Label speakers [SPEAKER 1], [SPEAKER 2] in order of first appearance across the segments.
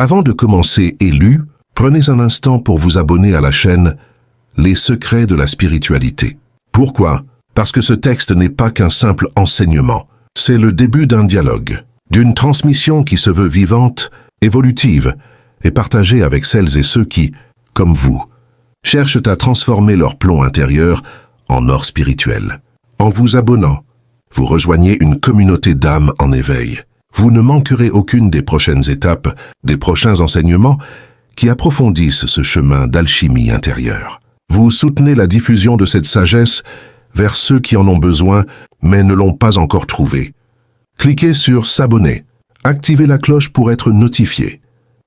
[SPEAKER 1] Avant de commencer Élu, prenez un instant pour vous abonner à la chaîne Les secrets de la spiritualité. Pourquoi? Parce que ce texte n'est pas qu'un simple enseignement. C'est le début d'un dialogue, d'une transmission qui se veut vivante, évolutive et partagée avec celles et ceux qui, comme vous, cherchent à transformer leur plomb intérieur en or spirituel. En vous abonnant, vous rejoignez une communauté d'âmes en éveil. Vous ne manquerez aucune des prochaines étapes, des prochains enseignements qui approfondissent ce chemin d'alchimie intérieure. Vous soutenez la diffusion de cette sagesse vers ceux qui en ont besoin mais ne l'ont pas encore trouvée. Cliquez sur s'abonner, activez la cloche pour être notifié.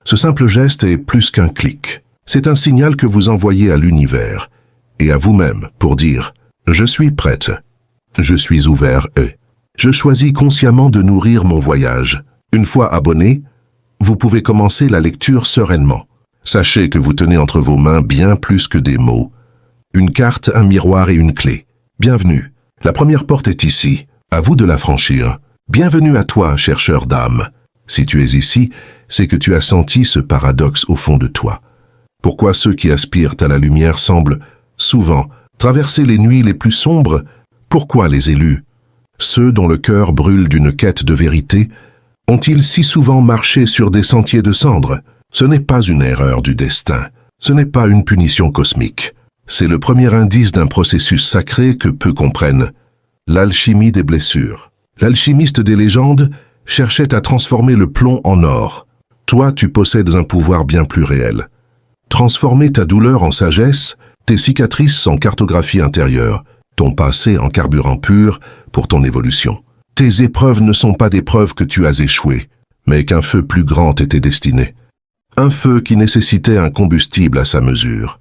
[SPEAKER 1] Ce simple geste est plus qu'un clic. C'est un signal que vous envoyez à l'univers et à vous-même pour dire « Je suis prête, je suis ouvert et je choisis consciemment de nourrir mon voyage ». Une fois abonné, vous pouvez commencer la lecture sereinement. Sachez que vous tenez entre vos mains bien plus que des mots. Une carte, un miroir et une clé. Bienvenue. La première porte est ici. À vous de la franchir. Bienvenue à toi, chercheur d'âme. Si tu es ici, c'est que tu as senti ce paradoxe au fond de toi. Pourquoi ceux qui aspirent à la lumière semblent, souvent, traverser les nuits les plus sombres? Pourquoi les élus, ceux dont le cœur brûle d'une quête de vérité, ont-ils si souvent marché sur des sentiers de cendres? Ce n'est pas une erreur du destin, ce n'est pas une punition cosmique. C'est le premier indice d'un processus sacré que peu comprennent, l'alchimie des blessures. L'alchimiste des légendes cherchait à transformer le plomb en or. Toi, tu possèdes un pouvoir bien plus réel. Transformer ta douleur en sagesse, tes cicatrices en cartographie intérieure, ton passé en carburant pur pour ton évolution. Tes épreuves ne sont pas des preuves que tu as échoué, mais qu'un feu plus grand t'était destiné. Un feu qui nécessitait un combustible à sa mesure.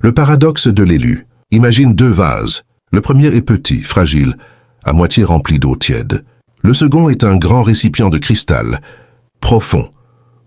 [SPEAKER 1] Le paradoxe de l'élu. Imagine deux vases. Le premier est petit, fragile, à moitié rempli d'eau tiède. Le second est un grand récipient de cristal, profond,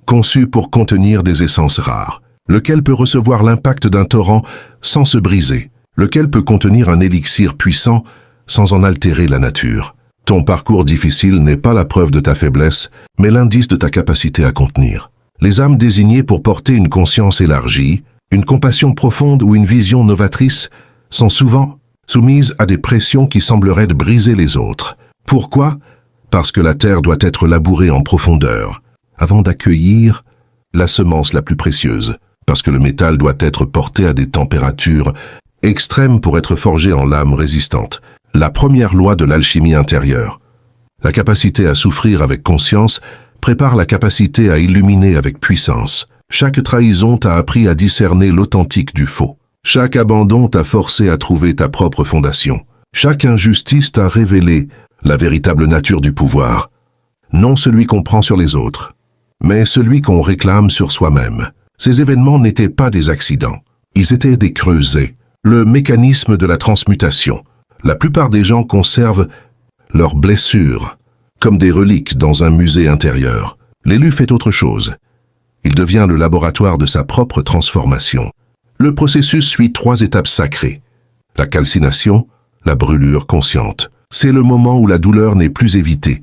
[SPEAKER 1] conçu pour contenir des essences rares. Lequel peut recevoir l'impact d'un torrent sans se briser? Lequel peut contenir un élixir puissant sans en altérer la nature? Ton parcours difficile n'est pas la preuve de ta faiblesse, mais l'indice de ta capacité à contenir. Les âmes désignées pour porter une conscience élargie, une compassion profonde ou une vision novatrice sont souvent soumises à des pressions qui sembleraient briser les autres. Pourquoi? Parce que la terre doit être labourée en profondeur, avant d'accueillir la semence la plus précieuse. Parce que le métal doit être porté à des températures extrêmes pour être forgé en lame résistante. La première loi de l'alchimie intérieure. La capacité à souffrir avec conscience prépare la capacité à illuminer avec puissance. Chaque trahison t'a appris à discerner l'authentique du faux. Chaque abandon t'a forcé à trouver ta propre fondation. Chaque injustice t'a révélé la véritable nature du pouvoir. Non celui qu'on prend sur les autres, mais celui qu'on réclame sur soi-même. Ces événements n'étaient pas des accidents, ils étaient des creusets, le mécanisme de la transmutation. La plupart des gens conservent leurs blessures comme des reliques dans un musée intérieur. L'élu fait autre chose. Il devient le laboratoire de sa propre transformation. Le processus suit 3 étapes sacrées. La calcination, la brûlure consciente. C'est le moment où la douleur n'est plus évitée,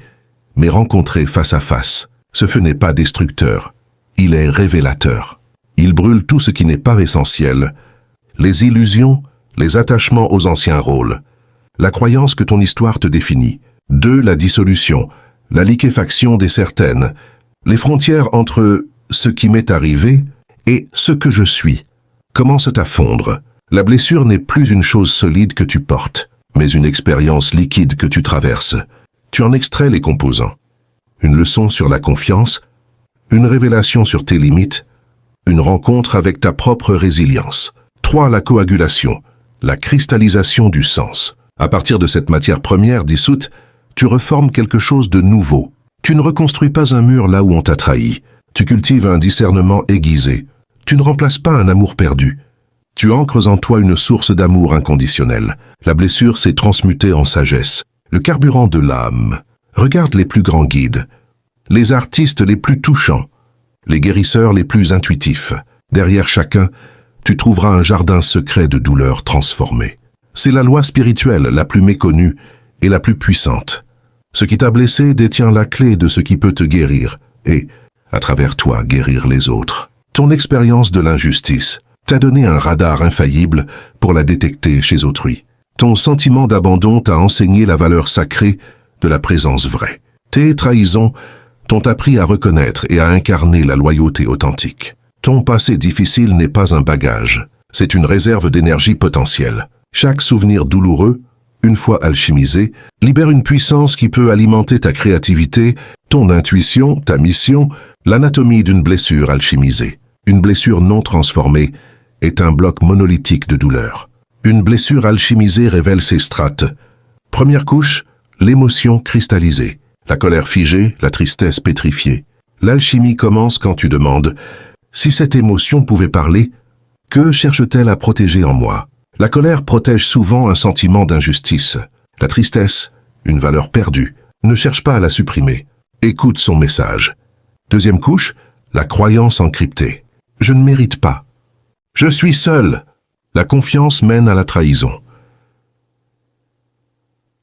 [SPEAKER 1] mais rencontrée face à face. Ce feu n'est pas destructeur, il est révélateur. Il brûle tout ce qui n'est pas essentiel. Les illusions, les attachements aux anciens rôles. La croyance que ton histoire te définit. 2. La dissolution, la liquéfaction des certaines. Les frontières entre ce qui m'est arrivé et ce que je suis commencent à fondre. La blessure n'est plus une chose solide que tu portes, mais une expérience liquide que tu traverses. Tu en extrais les composants. Une leçon sur la confiance, une révélation sur tes limites, une rencontre avec ta propre résilience. 3. La coagulation, la cristallisation du sens. À partir de cette matière première dissoute, tu reformes quelque chose de nouveau. Tu ne reconstruis pas un mur là où on t'a trahi. Tu cultives un discernement aiguisé. Tu ne remplaces pas un amour perdu. Tu ancres en toi une source d'amour inconditionnel. La blessure s'est transmutée en sagesse. Le carburant de l'âme. Regarde les plus grands guides, les artistes les plus touchants, les guérisseurs les plus intuitifs. Derrière chacun, tu trouveras un jardin secret de douleurs transformées. C'est la loi spirituelle la plus méconnue et la plus puissante. Ce qui t'a blessé détient la clé de ce qui peut te guérir. Et, à travers toi, guérir les autres. Ton expérience de l'injustice t'a donné un radar infaillible pour la détecter chez autrui. Ton sentiment d'abandon t'a enseigné la valeur sacrée de la présence vraie. Tes trahisons t'ont appris à reconnaître et à incarner la loyauté authentique. Ton passé difficile n'est pas un bagage, c'est une réserve d'énergie potentielle. Chaque souvenir douloureux, une fois alchimisé, libère une puissance qui peut alimenter ta créativité, ton intuition, ta mission, l'anatomie d'une blessure alchimisée. Une blessure non transformée est un bloc monolithique de douleur. Une blessure alchimisée révèle ses strates. Première couche, l'émotion cristallisée. La colère figée, la tristesse pétrifiée. L'alchimie commence quand tu demandes « Si cette émotion pouvait parler, que cherche-t-elle à protéger en moi ?» La colère protège souvent un sentiment d'injustice. La tristesse, une valeur perdue, ne cherche pas à la supprimer. Écoute son message. Deuxième couche, la croyance encryptée. Je ne mérite pas. Je suis seul. La confiance mène à la trahison.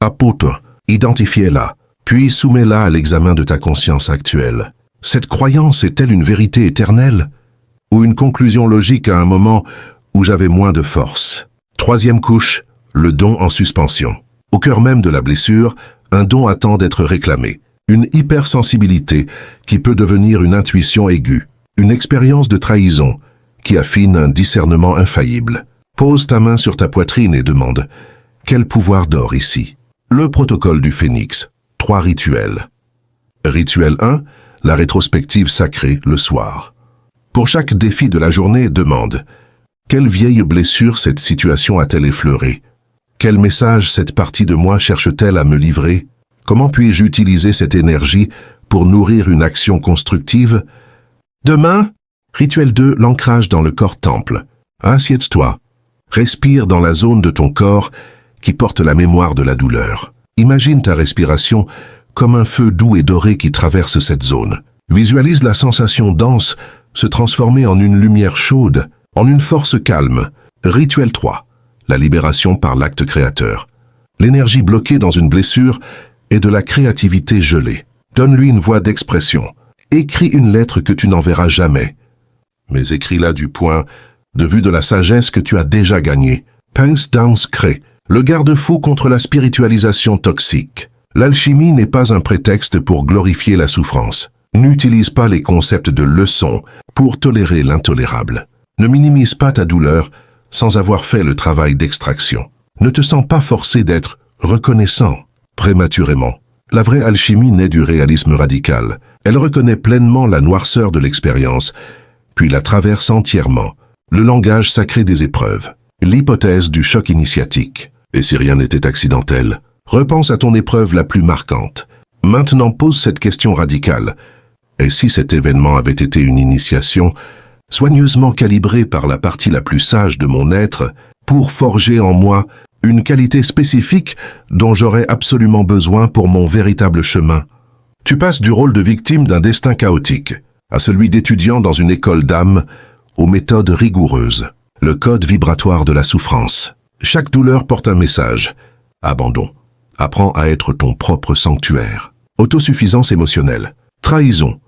[SPEAKER 1] Apôtre, identifiez-la, puis soumets-la à l'examen de ta conscience actuelle. Cette croyance est-elle une vérité éternelle ou une conclusion logique à un moment où j'avais moins de force? Troisième couche, le don en suspension. Au cœur même de la blessure, un don attend d'être réclamé. Une hypersensibilité qui peut devenir une intuition aiguë. Une expérience de trahison qui affine un discernement infaillible. Pose ta main sur ta poitrine et demande « Quel pouvoir dort ici ?» Le protocole du phénix. 3 rituels. Rituel 1, la rétrospective sacrée le soir. Pour chaque défi de la journée, demande « Quelle vieille blessure cette situation a-t-elle effleurée? Quel message cette partie de moi cherche-t-elle à me livrer? Comment puis-je utiliser cette énergie pour nourrir une action constructive? » Demain, rituel 2, l'ancrage dans le corps temple. Assieds-toi. Respire dans la zone de ton corps qui porte la mémoire de la douleur. Imagine ta respiration comme un feu doux et doré qui traverse cette zone. Visualise la sensation dense se transformer en une lumière chaude, en une force calme. Rituel 3, la libération par l'acte créateur. L'énergie bloquée dans une blessure est de la créativité gelée. Donne-lui une voie d'expression. Écris une lettre que tu n'enverras jamais, mais écris-la du point de vue de la sagesse que tu as déjà gagnée. Pense Dance crée, le garde-fou contre la spiritualisation toxique. L'alchimie n'est pas un prétexte pour glorifier la souffrance. N'utilise pas les concepts de leçon pour tolérer l'intolérable. Ne minimise pas ta douleur sans avoir fait le travail d'extraction. Ne te sens pas forcé d'être reconnaissant prématurément. La vraie alchimie naît du réalisme radical. Elle reconnaît pleinement la noirceur de l'expérience, puis la traverse entièrement. Le langage sacré des épreuves. L'hypothèse du choc initiatique. Et si rien n'était accidentel? Repense à ton épreuve la plus marquante. Maintenant pose cette question radicale. Et si cet événement avait été une initiation, soigneusement calibrée par la partie la plus sage de mon être, pour forger en moi une qualité spécifique dont j'aurais absolument besoin pour mon véritable chemin? Tu passes du rôle de victime d'un destin chaotique à celui d'étudiant dans une école d'âme aux méthodes rigoureuses. Le code vibratoire de la souffrance. Chaque douleur porte un message. Abandon. Apprends à être ton propre sanctuaire. Autosuffisance émotionnelle. Trahison.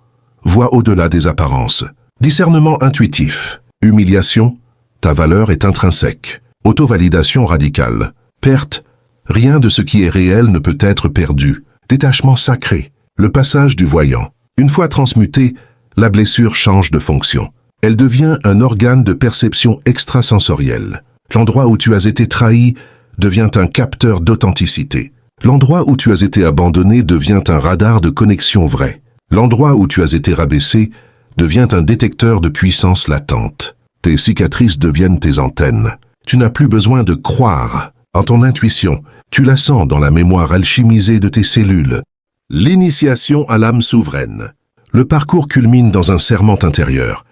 [SPEAKER 1] Vois au-delà des apparences. Discernement intuitif. Humiliation. Ta valeur est intrinsèque. Auto-validation radicale. Perte. Rien de ce qui est réel ne peut être perdu. Détachement sacré. Le passage du voyant. Une fois transmutée, la blessure change de fonction. Elle devient un organe de perception extrasensorielle. L'endroit où tu as été trahi devient un capteur d'authenticité. L'endroit où tu as été abandonné devient un radar de connexion vraie. L'endroit où tu as été rabaissé devient un détecteur de puissance latente. Tes cicatrices deviennent tes antennes. Tu n'as plus besoin de croire en ton intuition. Tu la sens dans la mémoire alchimisée de tes cellules. L'initiation à l'âme souveraine. Le parcours culmine dans un serment intérieur.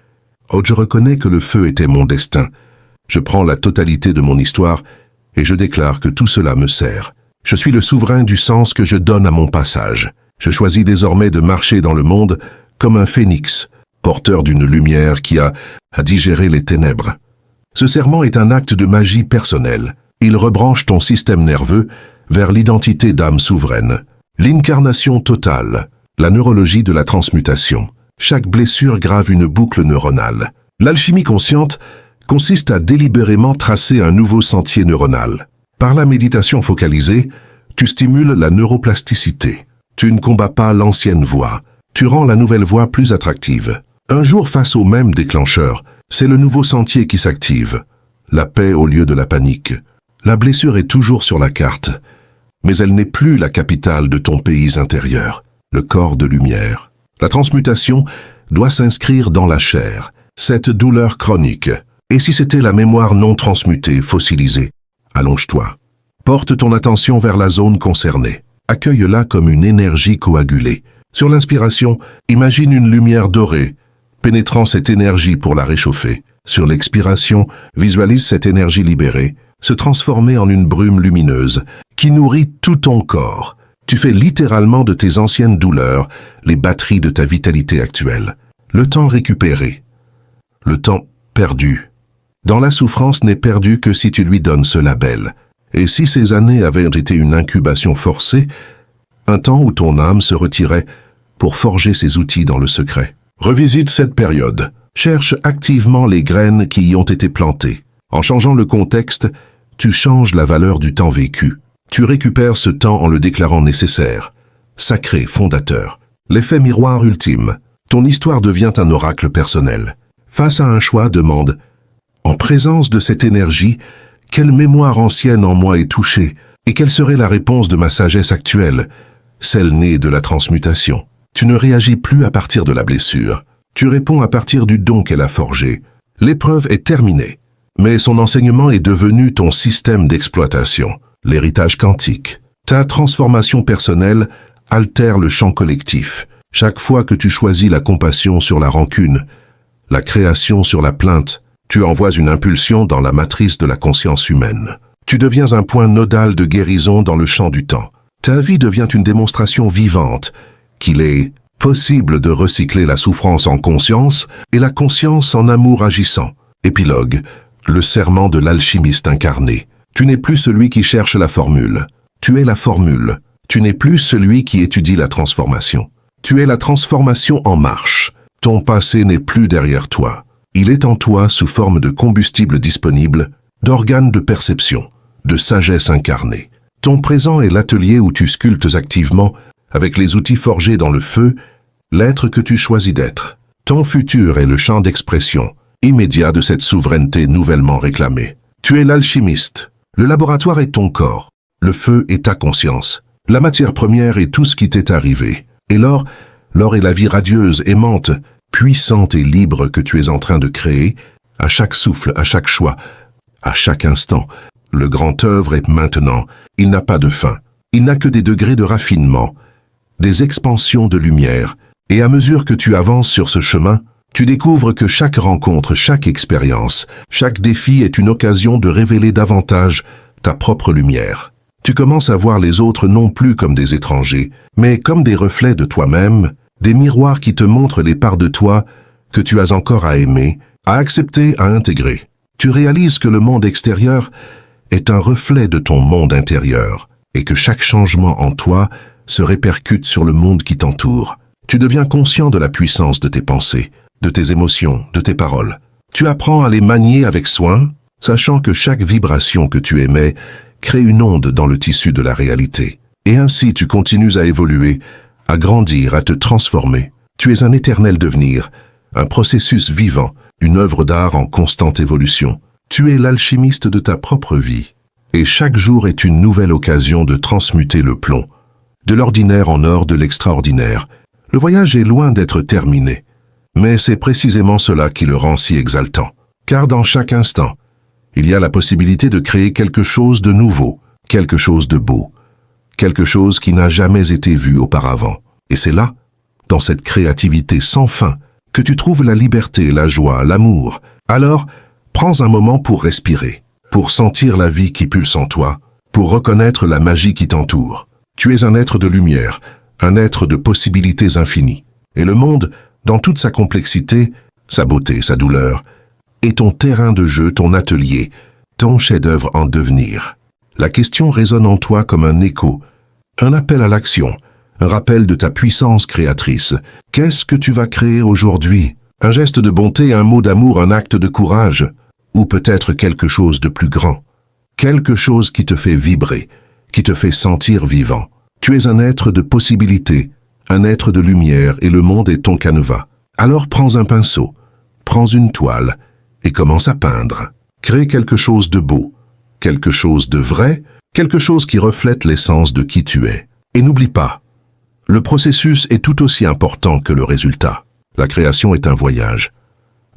[SPEAKER 1] Oh, je reconnais que le feu était mon destin. Je prends la totalité de mon histoire et je déclare que tout cela me sert. Je suis le souverain du sens que je donne à mon passage. Je choisis désormais de marcher dans le monde comme un phénix, porteur d'une lumière qui a digéré les ténèbres. Ce serment est un acte de magie personnelle. Il rebranche ton système nerveux vers l'identité d'âme souveraine. L'incarnation totale, la neurologie de la transmutation. Chaque blessure grave une boucle neuronale. L'alchimie consciente consiste à délibérément tracer un nouveau sentier neuronal. Par la méditation focalisée, tu stimules la neuroplasticité. Tu ne combats pas l'ancienne voie. Tu rends la nouvelle voie plus attractive. Un jour face au même déclencheur, c'est le nouveau sentier qui s'active. La paix au lieu de la panique. La blessure est toujours sur la carte, mais elle n'est plus la capitale de ton pays intérieur, le corps de lumière. La transmutation doit s'inscrire dans la chair, cette douleur chronique. Et si c'était la mémoire non transmutée, fossilisée, allonge-toi. Porte ton attention vers la zone concernée. Accueille-la comme une énergie coagulée. Sur l'inspiration, imagine une lumière dorée, pénétrant cette énergie pour la réchauffer. Sur l'expiration, visualise cette énergie libérée, se transformer en une brume lumineuse qui nourrit tout ton corps. Tu fais littéralement de tes anciennes douleurs les batteries de ta vitalité actuelle. Le temps récupéré, le temps perdu. Dans la souffrance n'est perdu que si tu lui donnes ce label. Et si ces années avaient été une incubation forcée, un temps où ton âme se retirait pour forger ses outils dans le secret. Revisite cette période. Cherche activement les graines qui y ont été plantées. En changeant le contexte, tu changes la valeur du temps vécu. Tu récupères ce temps en le déclarant nécessaire, sacré, fondateur. L'effet miroir ultime. Ton histoire devient un oracle personnel. Face à un choix, demande, en présence de cette énergie, quelle mémoire ancienne en moi est touchée et quelle serait la réponse de ma sagesse actuelle, celle née de la transmutation. Tu ne réagis plus à partir de la blessure. Tu réponds à partir du don qu'elle a forgé. L'épreuve est terminée, mais son enseignement est devenu ton système d'exploitation, l'héritage quantique. Ta transformation personnelle altère le champ collectif. Chaque fois que tu choisis la compassion sur la rancune, la création sur la plainte, tu envoies une impulsion dans la matrice de la conscience humaine. Tu deviens un point nodal de guérison dans le champ du temps. Ta vie devient une démonstration vivante qu'il est possible de recycler la souffrance en conscience et la conscience en amour agissant. Épilogue, le serment de l'alchimiste incarné. Tu n'es plus celui qui cherche la formule. Tu es la formule. Tu n'es plus celui qui étudie la transformation. Tu es la transformation en marche. Ton passé n'est plus derrière toi. Il est en toi sous forme de combustible disponible, d'organes de perception, de sagesse incarnée. Ton présent est l'atelier où tu sculptes activement, avec les outils forgés dans le feu, l'être que tu choisis d'être. Ton futur est le champ d'expression, immédiat de cette souveraineté nouvellement réclamée. Tu es l'alchimiste. Le laboratoire est ton corps. Le feu est ta conscience. La matière première est tout ce qui t'est arrivé. Et l'or est la vie radieuse, aimante, puissante et libre que tu es en train de créer, à chaque souffle, à chaque choix, à chaque instant. Le grand œuvre est maintenant. Il n'a pas de fin. Il n'a que des degrés de raffinement, des expansions de lumière. Et à mesure que tu avances sur ce chemin, tu découvres que chaque rencontre, chaque expérience, chaque défi est une occasion de révéler davantage ta propre lumière. Tu commences à voir les autres non plus comme des étrangers, mais comme des reflets de toi-même, des miroirs qui te montrent les parts de toi que tu as encore à aimer, à accepter, à intégrer. Tu réalises que le monde extérieur est un reflet de ton monde intérieur et que chaque changement en toi se répercute sur le monde qui t'entoure. Tu deviens conscient de la puissance de tes pensées, de tes émotions, de tes paroles. Tu apprends à les manier avec soin, sachant que chaque vibration que tu émets crée une onde dans le tissu de la réalité. Et ainsi tu continues à évoluer, à grandir, à te transformer. Tu es un éternel devenir, un processus vivant, une œuvre d'art en constante évolution. Tu es l'alchimiste de ta propre vie. Et chaque jour est une nouvelle occasion de transmuter le plomb, de l'ordinaire en or, de l'extraordinaire. Le voyage est loin d'être terminé, mais c'est précisément cela qui le rend si exaltant. Car dans chaque instant, il y a la possibilité de créer quelque chose de nouveau, quelque chose de beau, quelque chose qui n'a jamais été vu auparavant. Et c'est là, dans cette créativité sans fin, que tu trouves la liberté, la joie, l'amour. Alors, prends un moment pour respirer, pour sentir la vie qui pulse en toi, pour reconnaître la magie qui t'entoure. Tu es un être de lumière, un être de possibilités infinies. Et le monde, dans toute sa complexité, sa beauté, sa douleur, est ton terrain de jeu, ton atelier, ton chef-d'œuvre en devenir. La question résonne en toi comme un écho, un appel à l'action, un rappel de ta puissance créatrice. Qu'est-ce que tu vas créer aujourd'hui? Un geste de bonté, un mot d'amour, un acte de courage, ou peut-être quelque chose de plus grand. Quelque chose qui te fait vibrer, qui te fait sentir vivant. Tu es un être de possibilités, un être de lumière et le monde est ton canevas. Alors prends un pinceau, prends une toile et commence à peindre. Crée quelque chose de beau, quelque chose de vrai, quelque chose qui reflète l'essence de qui tu es. Et n'oublie pas, le processus est tout aussi important que le résultat. La création est un voyage,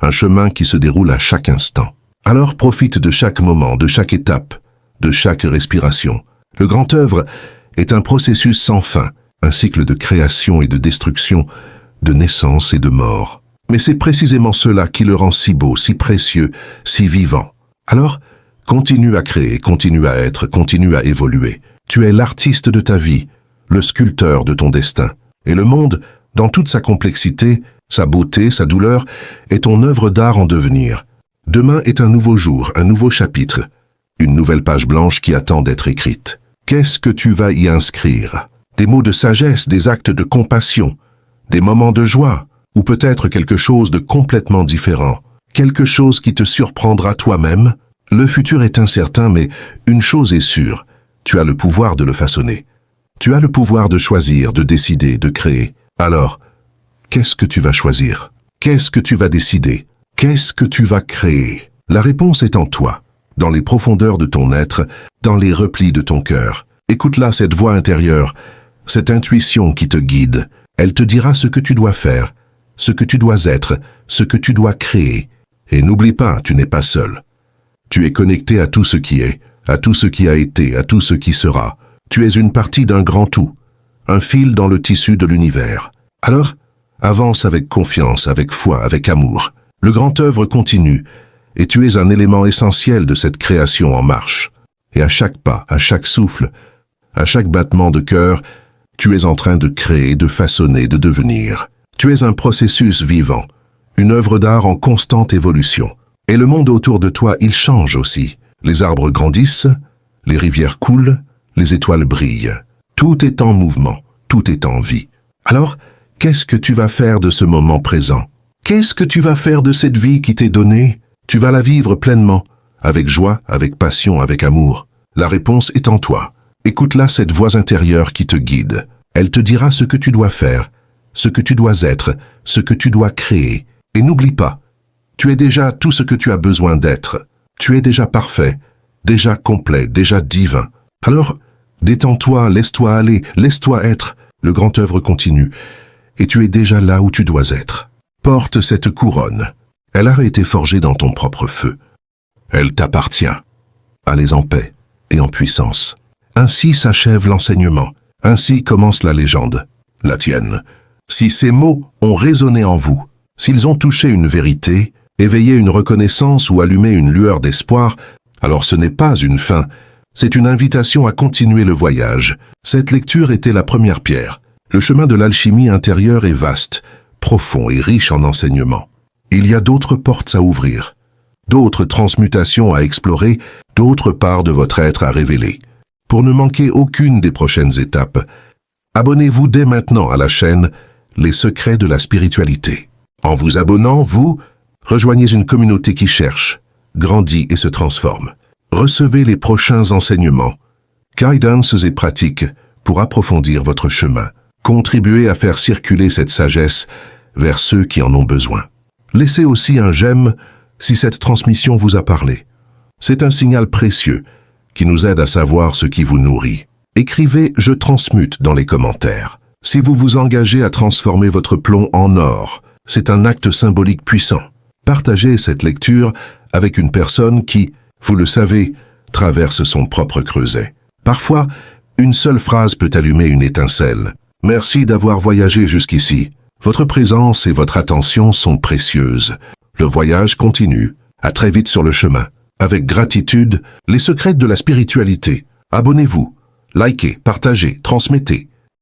[SPEAKER 1] un chemin qui se déroule à chaque instant. Alors profite de chaque moment, de chaque étape, de chaque respiration. Le grand œuvre est un processus sans fin, un cycle de création et de destruction, de naissance et de mort. Mais c'est précisément cela qui le rend si beau, si précieux, si vivant. Alors, continue à créer, continue à être, continue à évoluer. Tu es l'artiste de ta vie, le sculpteur de ton destin. Et le monde, dans toute sa complexité, sa beauté, sa douleur, est ton œuvre d'art en devenir. Demain est un nouveau jour, un nouveau chapitre, une nouvelle page blanche qui attend d'être écrite. Qu'est-ce que tu vas y inscrire? Des mots de sagesse, des actes de compassion, des moments de joie, ou peut-être quelque chose de complètement différent, quelque chose qui te surprendra toi-même? Le futur est incertain, mais une chose est sûre, tu as le pouvoir de le façonner. Tu as le pouvoir de choisir, de décider, de créer. Alors, qu'est-ce que tu vas choisir? Qu'est-ce que tu vas décider? Qu'est-ce que tu vas créer? La réponse est en toi, dans les profondeurs de ton être, dans les replis de ton cœur. Écoute-là, cette voix intérieure, cette intuition qui te guide. Elle te dira ce que tu dois faire, ce que tu dois être, ce que tu dois créer. Et n'oublie pas, tu n'es pas seul. Tu es connecté à tout ce qui est, à tout ce qui a été, à tout ce qui sera. Tu es une partie d'un grand tout, un fil dans le tissu de l'univers. Alors, avance avec confiance, avec foi, avec amour. Le grand œuvre continue, et tu es un élément essentiel de cette création en marche. Et à chaque pas, à chaque souffle, à chaque battement de cœur, tu es en train de créer, de façonner, de devenir. Tu es un processus vivant, une œuvre d'art en constante évolution. Et le monde autour de toi, il change aussi. Les arbres grandissent, les rivières coulent, les étoiles brillent. Tout est en mouvement, tout est en vie. Alors, qu'est-ce que tu vas faire de ce moment présent? Qu'est-ce que tu vas faire de cette vie qui t'est donnée? Tu vas la vivre pleinement, avec joie, avec passion, avec amour. La réponse est en toi. Écoute-là, cette voix intérieure qui te guide. Elle te dira ce que tu dois faire, ce que tu dois être, ce que tu dois créer. Et n'oublie pas, tu es déjà tout ce que tu as besoin d'être. Tu es déjà parfait, déjà complet, déjà divin. Alors, détends-toi, laisse-toi aller, laisse-toi être. Le grand œuvre continue. Et tu es déjà là où tu dois être. Porte cette couronne. Elle a été forgée dans ton propre feu. Elle t'appartient. Allez en paix et en puissance. Ainsi s'achève l'enseignement. Ainsi commence la légende, la tienne. Si ces mots ont résonné en vous, s'ils ont touché une vérité, éveillé une reconnaissance ou allumé une lueur d'espoir, alors ce n'est pas une fin, c'est une invitation à continuer le voyage. Cette lecture était la première pierre. Le chemin de l'alchimie intérieure est vaste, profond et riche en enseignements. Il y a d'autres portes à ouvrir, d'autres transmutations à explorer, d'autres parts de votre être à révéler. Pour ne manquer aucune des prochaines étapes, abonnez-vous dès maintenant à la chaîne Les Secrets de la Spiritualité. En vous abonnant, vous rejoignez une communauté qui cherche, grandit et se transforme. Recevez les prochains enseignements, guidances et pratiques pour approfondir votre chemin. Contribuez à faire circuler cette sagesse vers ceux qui en ont besoin. Laissez aussi un j'aime si cette transmission vous a parlé. C'est un signal précieux qui nous aide à savoir ce qui vous nourrit. Écrivez « Je transmute » dans les commentaires. Si vous vous engagez à transformer votre plomb en or, c'est un acte symbolique puissant. Partagez cette lecture avec une personne qui, vous le savez, traverse son propre creuset. Parfois, une seule phrase peut allumer une étincelle. Merci d'avoir voyagé jusqu'ici. Votre présence et votre attention sont précieuses. Le voyage continue. À très vite sur le chemin. Avec gratitude, les secrets de la spiritualité. Abonnez-vous, likez, partagez, transmettez.